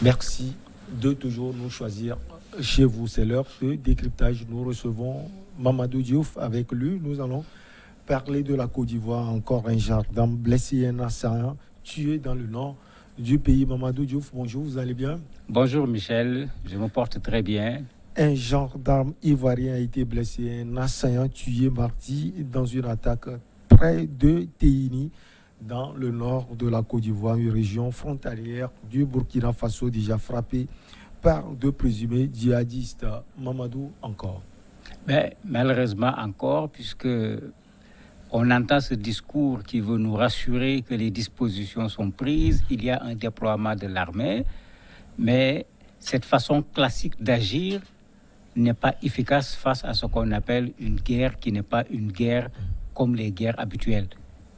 Merci de toujours nous choisir chez vous. C'est l'heure de décryptage. Nous recevons Mamadou Diouf. Avec lui, nous allons parler de la Côte d'Ivoire. Encore un gendarme blessé, un assaillant tué dans le nord du pays. Mamadou Diouf, bonjour, vous allez bien? Bonjour Michel, je me porte très bien. Un gendarme ivoirien a été blessé, un assaillant tué mardi dans une attaque près de Téini, dans le nord de la Côte d'Ivoire, une région frontalière du Burkina Faso déjà frappée par de présumés djihadistes. Mamadou, encore. Mais malheureusement encore, puisque on entend ce discours qui veut nous rassurer que les dispositions sont prises, il y a un déploiement de l'armée, mais cette façon classique d'agir n'est pas efficace face à ce qu'on appelle une guerre qui n'est pas une guerre comme les guerres habituelles.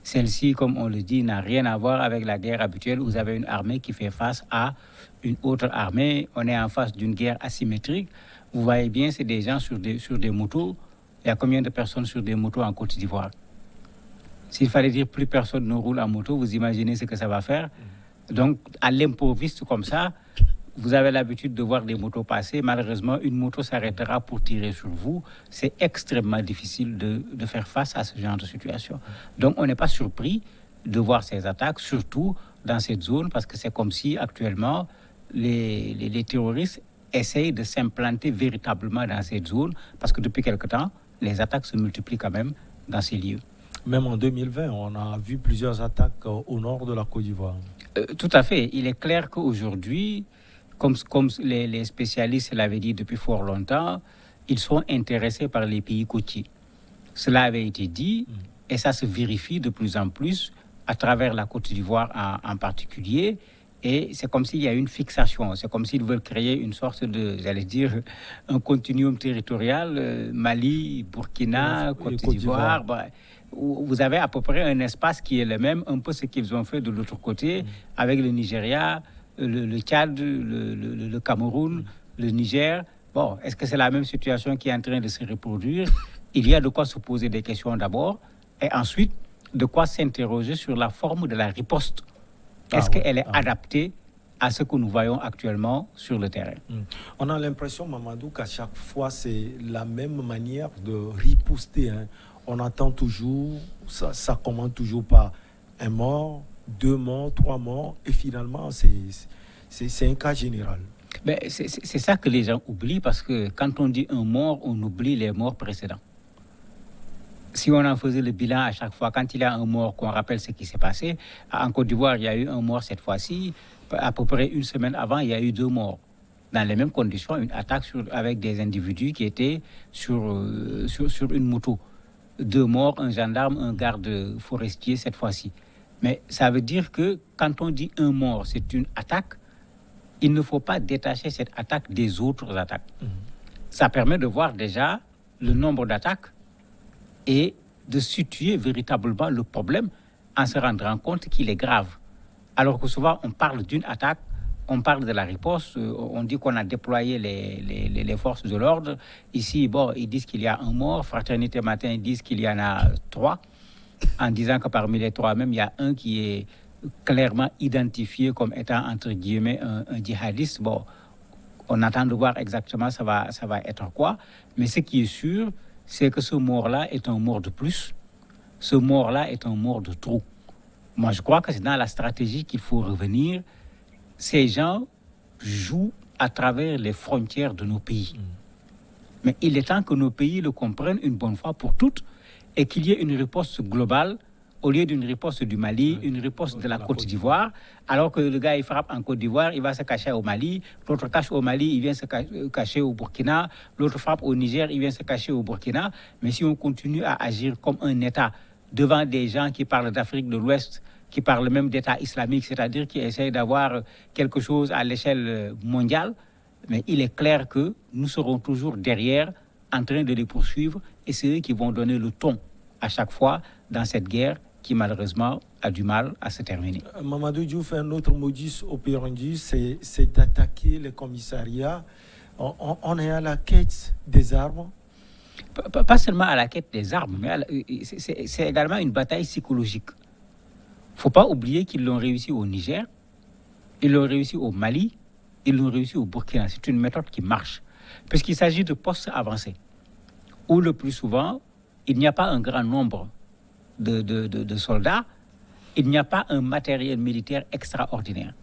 Celle-ci, comme on le dit, n'a rien à voir avec la guerre habituelle où vous avez une armée qui fait face à une autre armée. On est en face d'une guerre asymétrique. Vous voyez bien, c'est des gens sur des motos. Il y a combien de personnes sur des motos en Côte d'Ivoire? S'il fallait dire plus personne ne roule en moto, vous imaginez ce que ça va faire. Donc, à l'improviste comme ça, vous avez l'habitude de voir des motos passer. Malheureusement, une moto s'arrêtera pour tirer sur vous. C'est extrêmement difficile de faire face à ce genre de situation. Donc, on n'est pas surpris de voir ces attaques, surtout dans cette zone, parce que c'est comme si actuellement, les terroristes essayent de s'implanter véritablement dans cette zone, parce que depuis quelque temps, les attaques se multiplient quand même dans ces lieux. Même en 2020, on a vu plusieurs attaques au nord de la Côte d'Ivoire. Tout à fait. Il est clair qu'aujourd'hui, comme les spécialistes l'avaient dit depuis fort longtemps, ils sont intéressés par les pays côtiers. Cela avait été dit et ça se vérifie de plus en plus à travers la Côte d'Ivoire en particulier. Et c'est comme s'il y a une fixation. C'est comme s'ils veulent créer une sorte de, j'allais dire, un continuum territorial, Mali, Burkina, Côte d'Ivoire. Vous avez à peu près un espace qui est le même, un peu ce qu'ils ont fait de l'autre côté, avec le Nigeria, le Tchad, le Cameroun, le Niger. Bon, est-ce que c'est la même situation qui est en train de se reproduire? Il y a de quoi se poser des questions d'abord, et ensuite, de quoi s'interroger sur la forme de la riposte. Est-ce qu'elle est adaptée à ce que nous voyons actuellement sur le terrain? On a l'impression, Mamadou, qu'à chaque fois, c'est la même manière de riposter. On attend toujours, ça commence toujours par un mort, 2 morts, 3 morts, et finalement, c'est un cas général. Mais c'est ça que les gens oublient, parce que quand on dit un mort, on oublie les morts précédents. Si on en faisait le bilan à chaque fois, quand il y a un mort, qu'on rappelle ce qui s'est passé, en Côte d'Ivoire, il y a eu un mort cette fois-ci, à peu près une semaine avant, il y a eu 2 morts. Dans les mêmes conditions, une attaque avec des individus qui étaient sur une moto. 2 morts, un gendarme, un garde forestier cette fois-ci. Mais ça veut dire que quand on dit un mort, c'est une attaque, il ne faut pas détacher cette attaque des autres attaques. Ça permet de voir déjà le nombre d'attaques et de situer véritablement le problème en se rendant compte qu'il est grave. Alors que souvent, on parle d'une attaque, on parle de la riposte, on dit qu'on a déployé les forces de l'ordre. Ici, bon, ils disent qu'il y a un mort. Fraternité Matin, ils disent qu'il y en a 3, en disant que parmi les 3 même, il y a un qui est clairement identifié comme étant, entre guillemets, un djihadiste. Bon, on attend de voir exactement ça va être quoi. Mais ce qui est sûr, c'est que ce mort-là est un mort de plus. Ce mort-là est un mort de trop. Moi, je crois que c'est dans la stratégie qu'il faut revenir. Ces gens jouent à travers les frontières de nos pays. Mais il est temps que nos pays le comprennent une bonne fois pour toutes et qu'il y ait une riposte globale au lieu d'une riposte du Mali, une riposte de la Côte d'Ivoire, alors que le gars, il frappe en Côte d'Ivoire, il va se cacher au Mali, l'autre cache au Mali, il vient se cacher au Burkina, l'autre frappe au Niger, il vient se cacher au Burkina. Mais si on continue à agir comme un État devant des gens qui parlent d'Afrique de l'Ouest, qui parlent même d'État islamique, c'est-à-dire qui essayent d'avoir quelque chose à l'échelle mondiale, mais il est clair que nous serons toujours derrière en train de les poursuivre et c'est eux qui vont donner le ton à chaque fois dans cette guerre qui malheureusement a du mal à se terminer. Mamadou Diouf, un autre modus operandi, c'est d'attaquer les commissariats. On est à la quête des armes. Pas seulement à la quête des armes, mais c'est également une bataille psychologique. Il ne faut pas oublier qu'ils l'ont réussi au Niger, ils l'ont réussi au Mali, ils l'ont réussi au Burkina. C'est une méthode qui marche, puisqu'il s'agit de postes avancés, où le plus souvent, il n'y a pas un grand nombre de soldats, il n'y a pas un matériel militaire extraordinaire.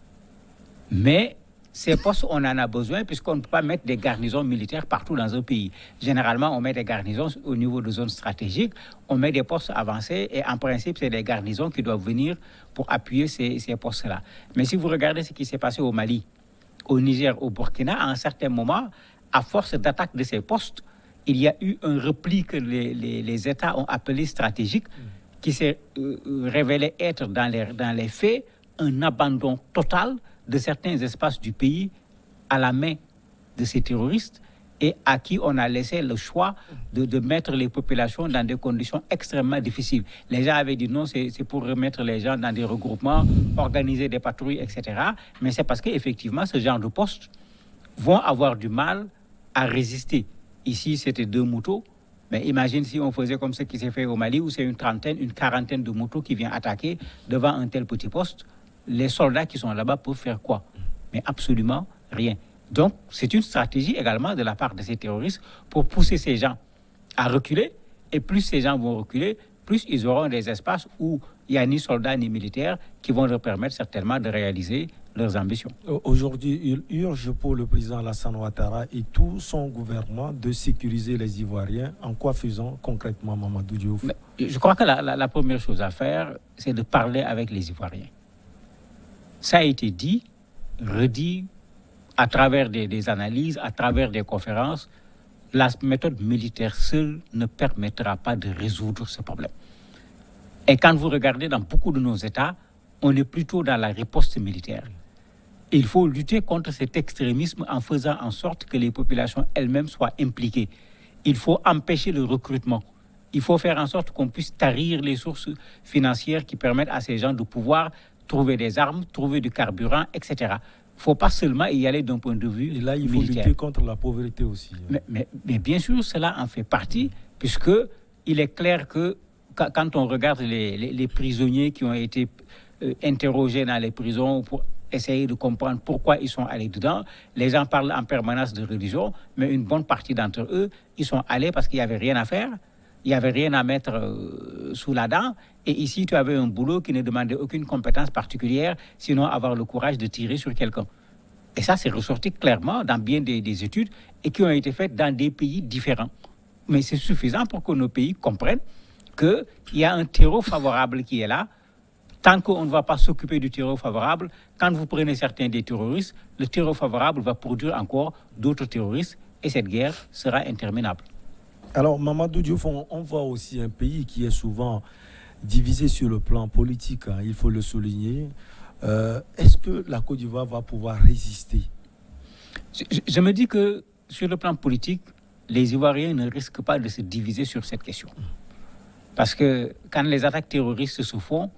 Mais ces postes, on en a besoin puisqu'on ne peut pas mettre des garnisons militaires partout dans un pays. Généralement, on met des garnisons au niveau de zones stratégiques, on met des postes avancés et en principe, c'est des garnisons qui doivent venir pour appuyer ces postes-là. Mais si vous regardez ce qui s'est passé au Mali, au Niger, au Burkina, à un certain moment, à force d'attaque de ces postes, il y a eu un repli que les États ont appelé stratégique, qui s'est révélé être dans les faits un abandon total de certains espaces du pays à la main de ces terroristes et à qui on a laissé le choix de mettre les populations dans des conditions extrêmement difficiles. Les gens avaient dit non, c'est pour remettre les gens dans des regroupements, organiser des patrouilles, etc. Mais c'est parce qu'effectivement, ce genre de postes vont avoir du mal à résister. Ici, c'était 2 motos. Mais imagine si on faisait comme ce qui s'est fait au Mali, où c'est une quarantaine de motos qui viennent attaquer devant un tel petit poste. Les soldats qui sont là-bas peuvent faire quoi? Mais absolument rien. Donc, c'est une stratégie également de la part de ces terroristes pour pousser ces gens à reculer. Et plus ces gens vont reculer, plus ils auront des espaces où il n'y a ni soldats ni militaires qui vont leur permettre certainement de réaliser leurs ambitions. Aujourd'hui, il urge pour le président Alassane Ouattara et tout son gouvernement de sécuriser les Ivoiriens. En quoi faisant concrètement, Mamadou Diouf? Mais je crois que la première chose à faire, c'est de parler avec les Ivoiriens. Ça a été dit, redit, à travers des analyses, à travers des conférences. La méthode militaire seule ne permettra pas de résoudre ce problème. Et quand vous regardez dans beaucoup de nos États, on est plutôt dans la riposte militaire. Il faut lutter contre cet extrémisme en faisant en sorte que les populations elles-mêmes soient impliquées. Il faut empêcher le recrutement. Il faut faire en sorte qu'on puisse tarir les sources financières qui permettent à ces gens de pouvoir trouver des armes, trouver du carburant, etc. Il ne faut pas seulement y aller d'un point de vue militaire. Et là, il faut lutter contre la pauvreté aussi. Mais bien sûr, cela en fait partie, puisqu'il est clair que quand on regarde les prisonniers qui ont été interrogés dans les prisons pour essayer de comprendre pourquoi ils sont allés dedans. Les gens parlent en permanence de religion, mais une bonne partie d'entre eux, ils sont allés parce qu'il n'y avait rien à faire, il n'y avait rien à mettre sous la dent. Et ici, tu avais un boulot qui ne demandait aucune compétence particulière, sinon avoir le courage de tirer sur quelqu'un. Et ça, c'est ressorti clairement dans bien des études et qui ont été faites dans des pays différents. Mais c'est suffisant pour que nos pays comprennent qu'il y a un terreau favorable qui est là. Tant qu'on ne va pas s'occuper du terreau favorable, quand vous prenez certains des terroristes, le terreau favorable va produire encore d'autres terroristes et cette guerre sera interminable. Alors, Mamadou Diouf, on voit aussi un pays qui est souvent divisé sur le plan politique, hein, il faut le souligner. Est-ce que la Côte d'Ivoire va pouvoir résister? Je me dis que sur le plan politique, les Ivoiriens ne risquent pas de se diviser sur cette question. Parce que quand les attaques terroristes se font,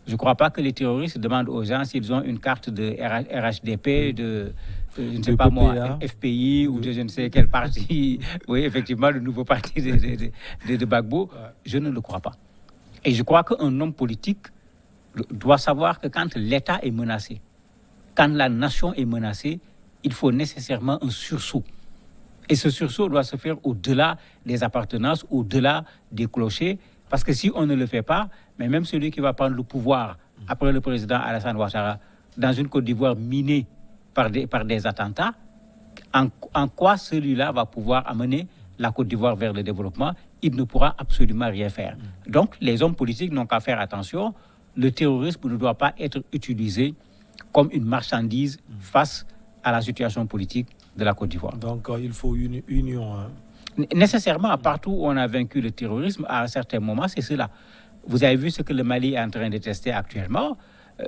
je ne crois pas que les terroristes demandent aux gens s'ils ont une carte de RHDP, je ne sais pas moi, FPI ou de je ne sais quel parti. Oui, effectivement, le nouveau parti de Gbagbo. Je ne le crois pas. Et je crois qu'un homme politique doit savoir que quand l'État est menacé, quand la nation est menacée, il faut nécessairement un sursaut. Et ce sursaut doit se faire au-delà des appartenances, au-delà des clochers. Parce que si on ne le fait pas, mais même celui qui va prendre le pouvoir après le président Alassane Ouattara dans une Côte d'Ivoire minée par des attentats, en quoi celui-là va pouvoir amener la Côte d'Ivoire vers le développement? Il ne pourra absolument rien faire. Donc, les hommes politiques n'ont qu'à faire attention. Le terrorisme ne doit pas être utilisé comme une marchandise face à la situation politique de la Côte d'Ivoire. Donc, il faut une union. Hein. Nécessairement, partout où on a vaincu le terrorisme, à un certain moment, c'est cela. Vous avez vu ce que le Mali est en train de tester actuellement.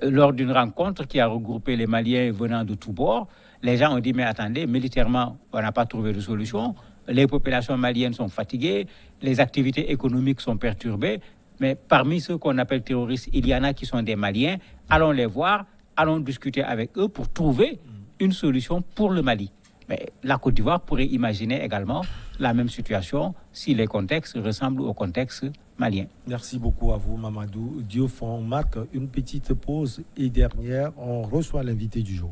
Lors d'une rencontre qui a regroupé les Maliens venant de tous bords, les gens ont dit, mais attendez, militairement, on n'a pas trouvé de solution. Les populations maliennes sont fatiguées, les activités économiques sont perturbées, mais parmi ceux qu'on appelle terroristes, il y en a qui sont des Maliens. Allons les voir, allons discuter avec eux pour trouver une solution pour le Mali. Mais la Côte d'Ivoire pourrait imaginer également la même situation si les contextes ressemblent au contexte malien. Merci beaucoup à vous, Mamadou Diouf. On marque une petite pause et dernière, on reçoit l'invité du jour.